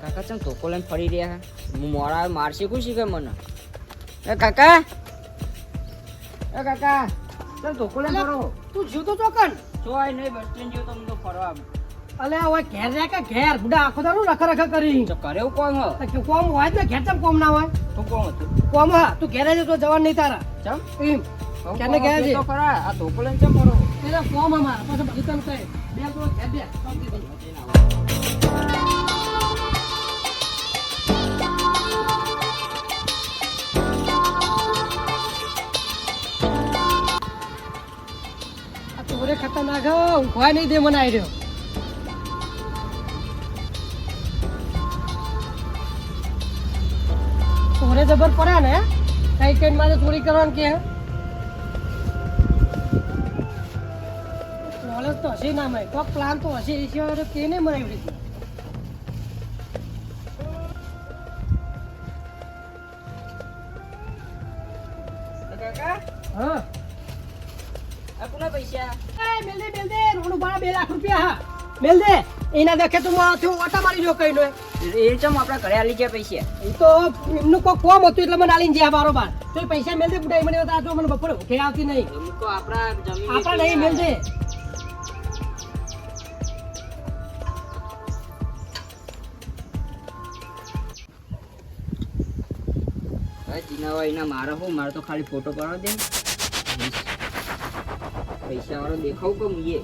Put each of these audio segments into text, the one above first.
કાકા ચમ ધોકો લઈને ફરી રહ્યા હું મોડા મારશે કોઈ શીખે મને એ કાકા ચમ ધોકો લઈને ફરો તું જીવ તો ચોકન જોય નહીં બસ સ્ટેન્ડ જેવું તમને ફરવા અલે હવે ઘેર રે કે ઘેર બુડા આખો દારૂ રખ કરી તો કરે એવું કોમ હ તો કોમ હોય ને ઘેર ચમ કોમ ના હોય તો કોમ હતું કોમ હા તું ઘેર જ તો જવાન નહીં તારા ચમ એમ કેને કહે છે તો ખરા આ ધોકો લઈને ચમ ફરો એટલે કોમ અમારા પછી બધું તને કહે બે તો ઘેર બે તોરે ખતરનાક ઊંઘવા નહીં દે મને આવી રહ્યો તોરે જબર પડ્યા ને કઈ કઈ મારે ચોરી કરવાનું કે નોલેજ તો હશે ના મેં કોઈક પ્લાન તો હશે એ સિવાય કેને મને એવી રીતે કાકા હા આપુના પૈસા મેલ દે રોનું ભાડા 2 લાખ રૂપિયા હા મેલ દે એના દેખે તું ઓટા મારી જો કઈ નો એ ચમ આપણા ઘરે આલી ગયા પૈસા એ તો એમનું કોઈ કોમ હતું એટલે મને આલીને જ્યાં બારોબાર તો એ પૈસા મેલ દે બુડાઈ મને બતા તો મને બપોરે ભૂખે આવતી નહીં તો આપણા જમીન આપણા નહીં મેલ દે જીનાવાઈના મારે હું મારે તો ખાલી ફોટો પાડવા દે પૈસા વાળો દેખાવ કે મુએ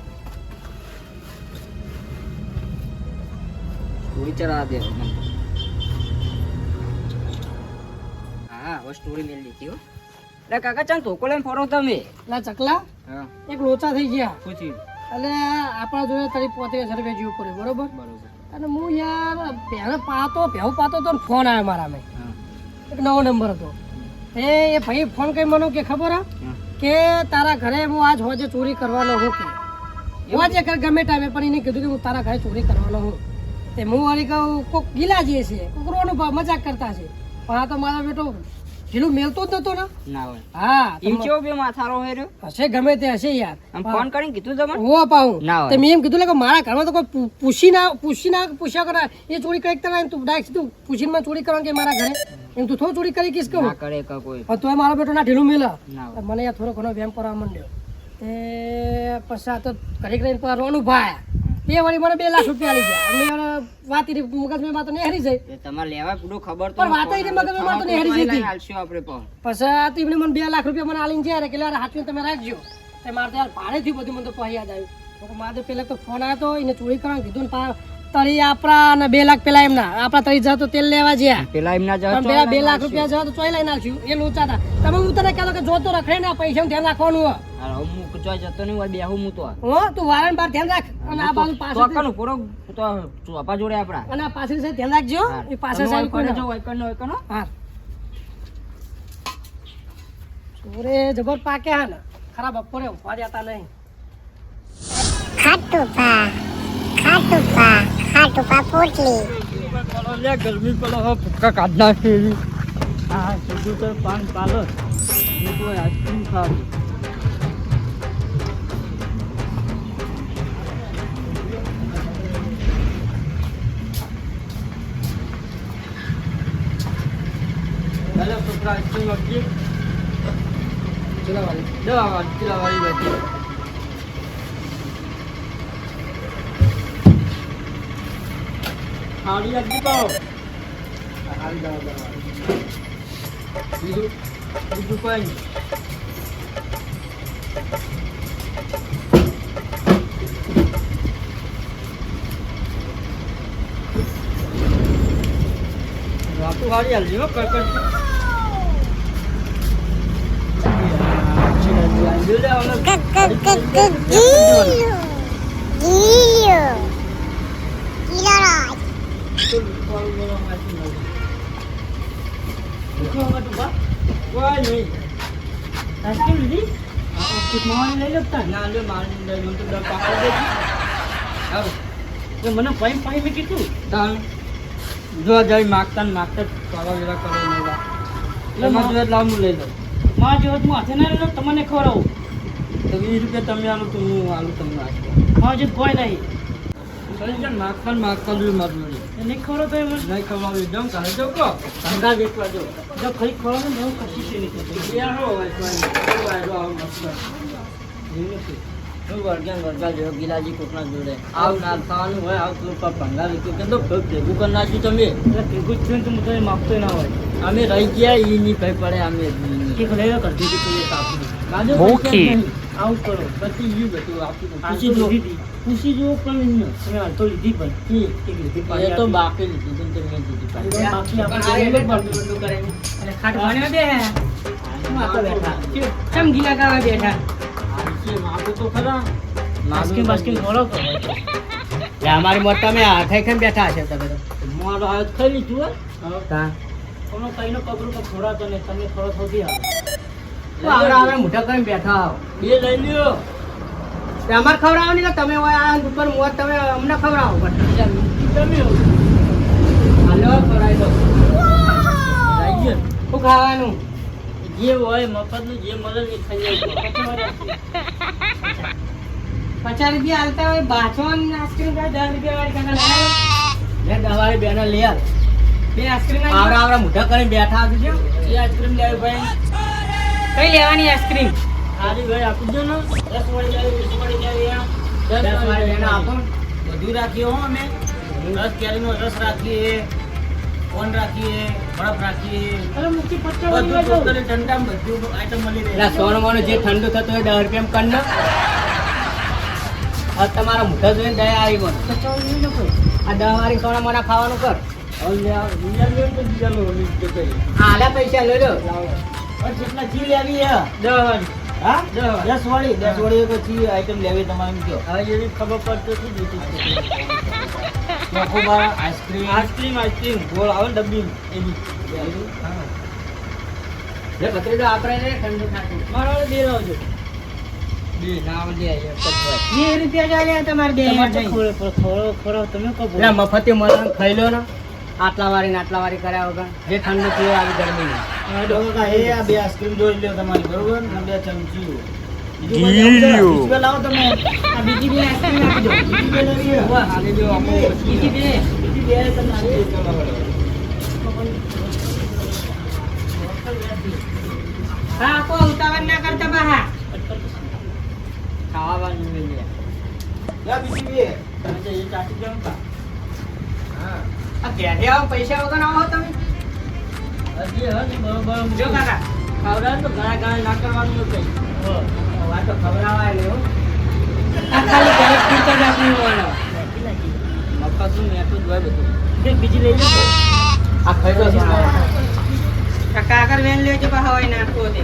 સ્ટોરી ચડાવવા દે હા હવે સ્ટોરી મેળ લીધી હો એટલે કાકા ચાલ ધોકો લઈને ફરો તમે ના ચકલા હા એક લોચા થઈ ગયા પૂછી એટલે આપણા જોડે તારી 35,000 રૂપિયા જીવ પડે બરોબર બરોબર અને હું યાર ભેવ પાતો તો ફોન આવ્યો મારા મેં હા એક નવો નંબર હતો એ ભાઈ ફોન કરી મને કે ખબર કે તારા ઘરે હું આજ હોજે ચોરી કરવાનો હું કે હોજે ગમે ટાઈમે પણ એને કીધું કે હું તારા ઘરે ચોરી કરવાનો હું તે હું વાળી કહું કોક ગીલા જે છે કોકરોનો મજાક કરતા છે પણ આ તો મારો બેટો ઢીલું મેલતો જ નતો ને ના હોય હા એમ કેવો બે માથારો હે રહ્યો હશે ગમે તે હશે યાર આમ ફોન કરીને કીધું તમને હું પાઉં ના હોય તે મેં એમ કીધું કે મારા ઘરમાં તો કોઈ પૂછ્યા કરે એ ચોરી કરી કરે તું ડાયરેક્ટ તું પૂછીને ચોરી કરવાનું કે મારા ઘરે એમ તું થોડું ચોરી કરી કીસ કહું ના કરે કે કોઈ પણ તોય મારો બેટો ના ઢીલું મેલા ના હોય મને યાર થોડો ઘણો વેમ કરવા માંડ્યો તે પછી આ તો ઘરે કરીને પર રોનું ભાઈ એ વળી મને 2 લાખ રૂપિયા આલી ગયા અને વાત એ મગજમાં માં તો નેહરી જાય એ તમારે લેવા પૂરું ખબર તો પણ વાત એ મગજમાં માં તો નેહરી જતી હાલશું આપણે પણ પછી આ તો એમને મને 2 લાખ રૂપિયા મને આલીને જાય કે યાર હાથમાં તમે રાખજો તે મારે તો યાર ભાડેથી બધું મને તો પછી યાદ આવ્યું મારે પેલા તો ફોન આવ્યો તો એને ચોરી કરવાનું કીધું ને તરી આપણા અને 2 લાખ પેલા એમના આપણા તરી જતો તેલ લેવા જ્યાં પેલા એમના જવા પણ પેલા 2 લાખ રૂપિયા જવા તો ચોઈ લઈ નાખ્યું એ લોચા હતા તમે હું તને કહેતો કે જોતો રખડે ને પૈસાનું ધ્યાન રાખવાનું હોય હું કુચવા જતો નહીં હોય બેહું હું તો હો તું વારંવાર ધ્યાન રાખ અને આ બાજુ પાછળ ચોકાનું પૂરો તો ચોપા જોડે આપડા અને આ પાછળ છે ધ્યાન રાખજો એ પાછળ સાઈડ કોઈ જો એકનો હા ચોરે જબર પાકે હા ને ખરાબ બપોરે ઉભા જતા નહીં ખાટુપા પોટલી ગરમી પડે હવે ભૂક્કા કાઢ નાખી હા સીધું તો પાન પાલો આઈસ્ક્રીમ ખાવી આઈસ્ક્રીમ આપીએ ચલાવાળી બેઠી હાડી આપી પાઓ હાડી દાવા બીજું કોઈ નહીં વાતું હાડી હાલજી હો કડકડ મને પાઈ પાઈ મેં કીધું જો જાય માગતા ને માગતા પાવા વેલા કરો એટલે મારે જો લાવવું લઈ લો મારા જેવો હું હાથે ના લઈ તમને ખવડાવું તો 20 રૂપિયા તમે આલો તો હું આલું તમને હા જે કોઈ નહીં કરી છે માગતા જ મત મળી નહીં ખવડો તો એમ નહીં ખવડાવી જમ કાલે જો કો ધંધા વેચવા જો જો ખરી ખવડો ને એવું કશી છે નહીં એ આવો હોય આવો મસ્ત એવું નથી હું વર્ગા જેવો ગિલાજી કોકના જોડે આવ ના ખાવાનું હોય આવ તું પર ભંગા વેચું કે તો ભેગું કરી નાખ્યું તમે એટલે ભેગું જ થયું ને તો હું તો માગતો ના હોય અમે રહી ગયા ઈ ની ભાઈ પડે અમે એક લેવા કરતી હતી કોઈ આપી બાજુ આવું કરો પછી ઈ બધું આપી આ પૂછી તો જો લીધી પૂછી જો પણ તમે હાલ તો લીધી પણ એક લીધી એ તો બાકી લીધી તો મેં દીધી પાછી બાકી આપણે બંધ કરે અને ખાટ ભણ્યો દે માતો બેઠા કેમ ગીલા ગાવા બેઠા માગું તો ખરા બાસ્કીન ખોલો તો અમારી મોટ તમે હાથે કેમ બેઠા છે તમે મારો હાથ ખાઈ લીધું હે તા કોનો કઈનો કબરું પર ખોડાતો ને તમે ખોડો થોડી આવે આવડે મોટા કરીને બેઠા આવો બે લઈ લ્યો અમારે ખવડાવવાની કે તમે હોય આ ઉપર મોત તમે અમને ખવડાવો પણ તમે હાલો ખવડાવી દો લઈ ગયો શું ખાવાનું જે હોય મફતનું જે મળે એ ખાઈ જાય 50 રૂપિયા હાલતા હોય બાચવાની આઈસ્ક્રીમ ખાય 10 રૂપિયા વાળી કાકા લાય લે દવાળી બેનો લઈ આવ બે આઈસ્ક્રીમ આવડા મોટા કરીને બેઠા છે એ આઈસ્ક્રીમ લેવી ભાઈ કઈ લેવાની આઈસ્ક્રીમ સારી ભાઈ આપી દો ને 10 વાળી લેવી 20 વાળી લેવી 10 વાળી બેનો આપો બધું રાખીએ હો અમે 10 કેરીનો રસ રાખીએ કોન રાખીએ બરફ રાખીએ અરે મુક્તિ 50 બધું વાળી ટોટલી ઠંડા બધું આઈટમ મળી રહે એટલે સોનું મોનું જે ઠંડુ થતું હોય 10 રૂપિયા કર ને આ તમારા મોઢા જોઈને દયા આવી મને 50 વાળી ન કોઈ આ 10 વાળી સોના મોના ખાવાનું કર હવે બીજા લેવું તો બીજા લો લીધું કઈ આલા પૈસા લઈ લો જેટલા જી લેવી હે 10 વાળી હા 10 વાળી પછી આઈટમ લેવી તમારે એમ કહો હવે એની ખબર પડતો શું જોતી ચોકોબાર આઈસ્ક્રીમ ગોળ આવે ને ડબ્બી એની જે પતરી તો આપણે ને ઠંડુ ખાતું મારા બે લાવજો બે નામ લે 20 રૂપિયા ચાલે તમારે બે ખોડો તમે કહો એટલે મફતે મને ખાઈ લો ને આટલા વાળી ને આટલા વાળી કર્યા વગર જે ઠંડુ થયું આવી ગરમી ને એ આ બે આઈસ્ક્રીમ જોઈ લ્યો તમારી બરોબર ને બે ચમચી લાવો તમે આ બીજી બે આઈસ્ક્રીમ આપી દો બીજી બે લેવી હે હાલી દો આપો બીજી બે તમને આપી દો. હા આપો ઉતાવળ ના કરતા બહાર ખાવાનું મિલે લા બીજી બે તમે તો એ ચાટી જાવ કા હા આ ઘેરે આવો પૈસા વગર આવો તમે હજી હે ને બરોબર જો કાકા ખાવડાવે તો ઘણા ઘણા ના કરવાનું કઈ આ તો ખવડાવાય ને હો આ ખાલી ગેરેજ પૂરતો જ આપણી હોવાનો મફતનું મેઠું જ હોય બધું જે બીજી લઈ લો આ ખાઈ દો કાકા આગળ વેન લેજો બહાર હોય નાખો દે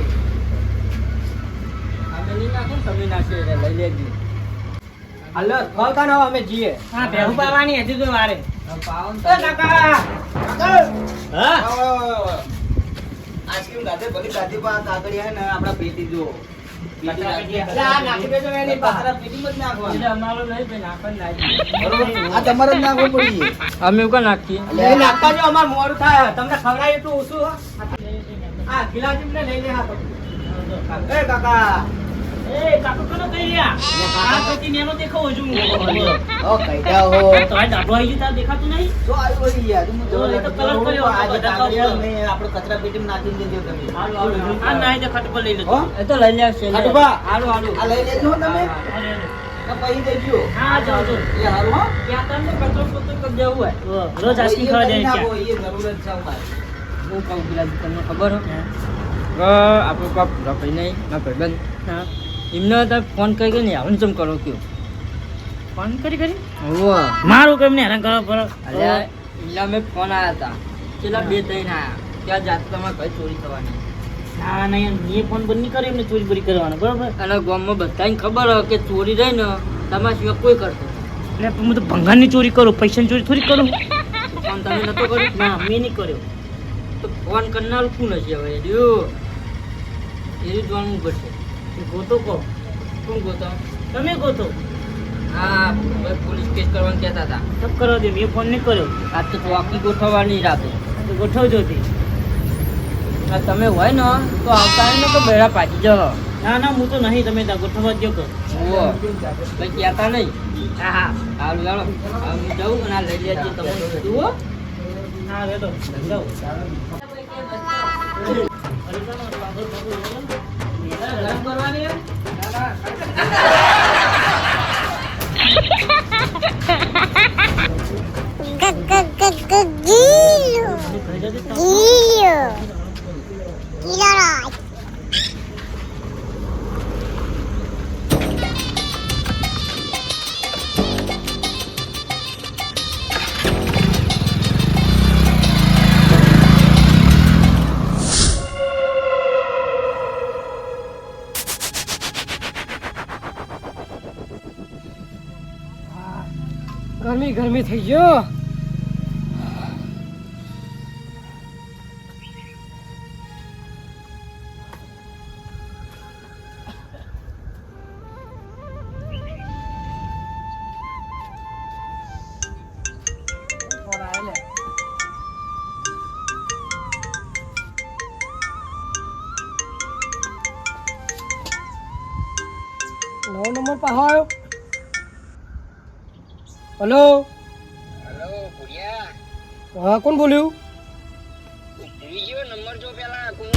અમે નહીં નાખો ને તમે નાખો એટલે લઈ લેજો હાલો ખવતા ના અમે જીએ હા ભેહું પાવાની હજી તો વારે પાવન એ કાકા હા આઈસ્ક્રીમ ગાધે ભલી ગાધી પા કાગળી હે ને આપડા પેટી જો આ નાખી દેજો એની બહાર એટલે અમારો નહીં ભાઈ નાખવા નાખી આ તમારે જ નાખવું પડી અમે એવું નાખીએ એ નાખતા જો અમાર મોડું થાય તમને ખવડાય એટલું ઓછું હો આ ગિલાજી ને લઈ લે હા એ કાકા એ કાકો કોનો કઈ લ્યા આ તો નેનો દેખો હજુ ઓ કઈ જાઓ તો આ દાડો આવી ગયો તાર દેખાતું નહીં જો આવ્યો હોય યાર તું તો એ તો કલર કર્યો આજે બધા કાગળિયા કલર. મેં આપણે કચરા પેટીમાં નાખી દેજો તમે આ નાઈ દે ખટ પર લઈ લેજો હો એ તો લઈ લેશે ખાટુભા. હાલો હાલો આ લઈ લેજો હો તમે આ પૈ દેજો હા જાઓ જો એ હારું હો ક્યાં તને કચરો પોતો કરી દેવું હોય રોજ આઈસ્ક્રીમ ખાવા જાય એ ક્યાં જરૂર જ છે અમારે હું કહું ગિલાજી તમને ખબર હો આપણો બાપ પૂરા ભાઈ નહીં મારા ભાઈબંધ હા એમને તો ફોન કરી કે નહીં આવન ચમ કરો કયો ફોન કરી હોવા મારું કેમ ને હેરાન કરો બરો અલ્યા એલા મેં ફોન આવ્યા હતા પેલા બે ત્રણ આયા ત્યાં જાત તમારે કઈ ચોરી થવાની ના નહીં મેં ફોન બંધ નહીં કર્યો એમને ચોરી બોરી કરવાનો બરોબર અને ગામમાં બધાને ખબર હોય કે ચોરી રહી ને તમારા સિવાય કોઈ કરતો એટલે હું તો ભંગારની ચોરી કરું પૈસાની ચોરી થોડી કરું ફોન તમે નતો કર્યો ના મેં નહીં કર્યો તો ફોન કરનાર કોણ હશે હવે રહ્યો એ જાણવું પડશે ગોતો કહો કોણ ગોતો તમે ગોતો હા પોલીસ કેસ કરવાનું કહેતા હતા તબ કરવા દે મેં ફોન નહીં કર્યો આજ તો ચોકી ગોઠવવાની રાતે તો ગોઠવજો તે આ તમે હોય ને તો આવતા હોય ને તો બેડા પાછી જાઓ ના ના હું તો નહીં તમે ત્યાં ગોઠવવા દો કહો જુઓ કઈ કહેતા નહીં હા હા આ હારું હાલો હું જાઉં અને આ લઈ લેજે તમે બધું હો હા લે તો જાઉં ગરમ કરવાની હે? Gilo. Gilo. Gilorot. ગરમી ગરમી થઈ ગયો નવો નંબર પર આવ્યો હેલો હેલો ભુરિયા હા કોણ બોલ્યું બીજો નંબર જો પેલા કોણ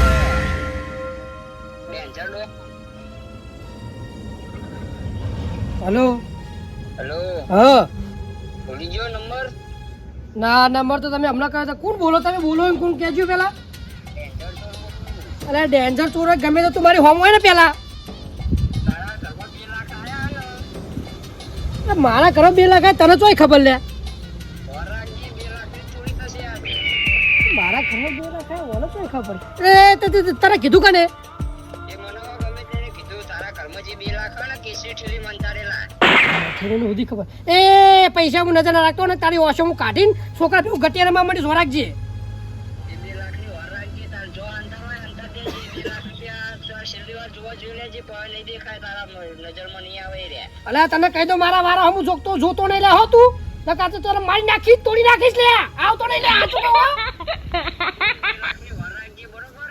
ડેન્જર ડો હેલો હેલો હા ભૂલી ગયો નંબર ના નંબર તો તમે હમણાં કહ્યો હતા કોણ બોલો તમે બોલો એમ કોણ કહેજો પેલા ડેન્જર તો અરે ડેન્જર ચોર હોય, ગમે તો તમારી હોમ હોય ને પેલા તારા ઘરમાં 2 લાખ આયા ને અરે મારા ઘરે 2 લાખ આયા, તને ચોય ખબર લે વરાજી 2 લાખની ચોરી થશે આજ મારા ઘરમાં 2 લાખ આયા મને ચોય ખબર તારે કીધું કને એ મને ગમે તેને કીધું તારા ઘરમાં જે 2 લાખ હોય ને કેસરી ઠેલી મંતારેલા ખેરીને સુધી ખબર એ પૈસા હું નજર ના રાખતો ને તારી ઓછો હું કાઢીને છોકરા પેલું ગટિયામાં મળી જો રાખજે એ 2 લાખની વરાજી તાર જો અંતર હોય અંતર દેજે 2 લાખ રૂપિયા છેલ્લી વાર જોવા જોઈ લેજે પણ નહીં દેખાય તારા નજરમાં નહીં આવે રે અલ્યા તને કહી દો મારા વારા હું જોતો નહીં લે હો તું નકા તો તને મારી નાખી તોડી નાખીશ લે આવતો નહીં લે આ ચૂકો વરાજી બરોબર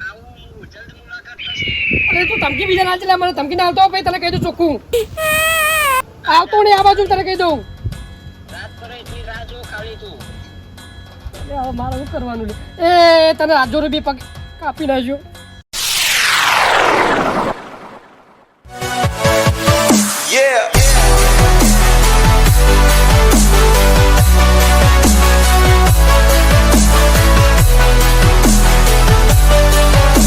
આવું જલ્દ મુલાકાત થશે અરે તું ધમકી બીજા ના લે મને ધમકી ના આલતો ભાઈ તને કહી દઉં ચોખ્ખું આવતો નહીં આ બાજુ તને કહી દઉં રાત કરે એટલી રાહ જો ખાલી તું હવે મારે શું કરવાનું લે એ તને હાથ જોડે 2 પગ કાપી નાખ્યો